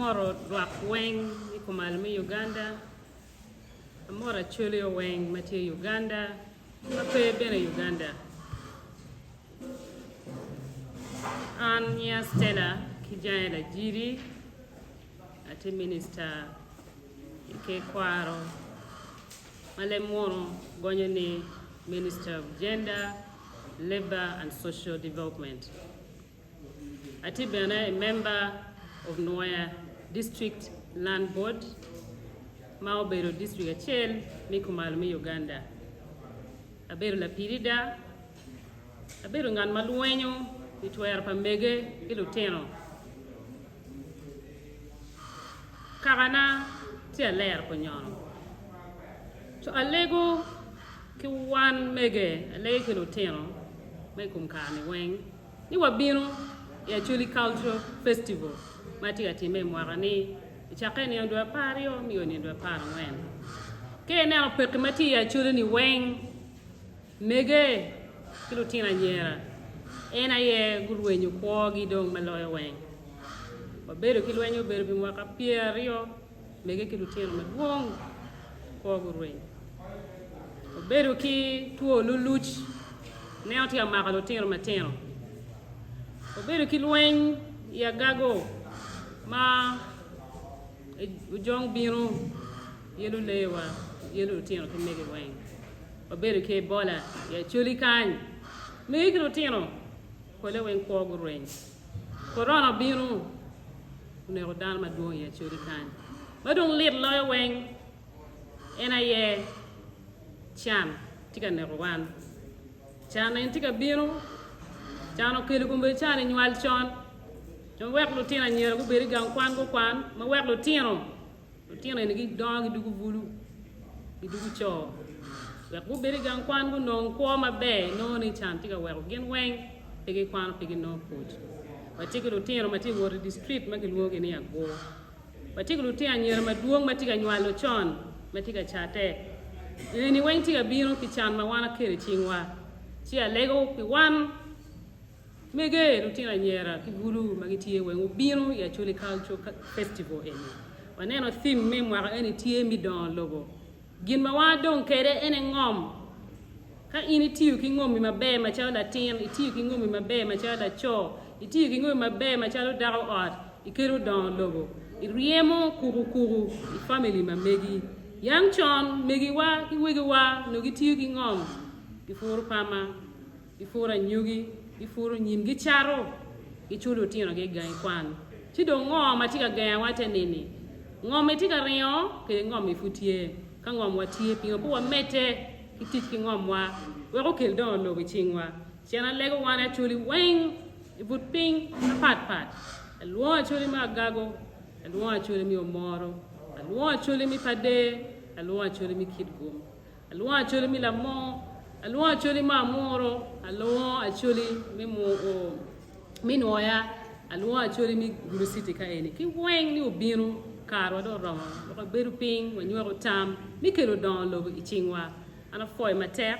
Moro dwak weng ikumal mi Uganda. Amoro Acholi weng mati Uganda. Mape bene Uganda. An nya Stella Kijange la jiri. Ati minister ike kwaro. Male moro gonyo ni Minister of Gender, Labor and Social Development. Ati bene a member of Noya District Land Board, Maobero District Achel, Mikumal mi Uganda. Abero la pirida, abero ngan maluenyo, itwer pamege iluteno. Karana ti aler ponyono. So alego ki wan mege, alege ki luteno, mekum kani weng, ni wabino ya Acholi Cultural Festival. Mati atime mwarani ichake ni ndwa pario mioni ndwa paro wen ke na pek mati ya Acholi ni weng mege kilo tina nyera ena ye gurwenyu ko gi dong maloyo weng obero kilwenyu bero bi mwaka pierio mege kilo tina madwong ko gurwenyu obero ki tuo luluch ne oti amaka lo tina mateno obero kilweny ya gago ma ujong biro yelu lewa yelu tino ke mege weng obero ke bola ya Acholi kan mege tino ko le weng ko gurwen corona biro ne rodan ma do ya Acholi kan madong lit lo weng ena ye chan tika ne rowan chan en tika biro chano kelu kumbe chan nyal chon Jom wek lutina nyera ku beri gang kwan ma wek lutino ni gi dong gi dugu bulu gi dugu cho wek ku beri gang kwan ku non ko ma be no ni chan tiga wek gen weng pegi kwan pegi no put watiki lutino mati wori di street ma giluoge ni agbo watiki lutina nyera ma duong ma tiga nywalo chon ma tiga chate ni weng tiga biro ki chan ma wana kere chingwa chi alego ki wan mege lutina nyera kigulu magitie wengu bino ya Acholi Cultural Festival eni waneno theme me mwaka eni tie mi don logo gin ma wadon kere ene ngom ka ini tiu ki ngom mi mabe ma chala latin itiu ki ngom mi mabe ma chala cho itiu ki ngom mi mabe ma chala daro art ikero don logo iriemo kuru i family ma megi yang chon megi wa ki wigi wa no gitiu ki ngom ifuru pama ifura nyugi ifuru nyim gi charo gi chulo tino ge gai kwan chido ngom atika ga wate nini ngom etika rio ke ngom ifutie ka ngom watie pingo po wamete kitich ki ngom wa we ko kel don lo chingwa chena lego wana Acholi weng ibut ping pat alwo Acholi ma gago alwo Acholi mi omoro alwo Acholi mi pade alwo Acholi mi kidgum alwo Acholi mi lamo alwo Acholi ma moro alwo Acholi mi noya alwo Acholi mi guru city ka eni ki weng ni obino karo do romo ko beru ping wanyo tam mi kelo don lo ichingwa ana foi mater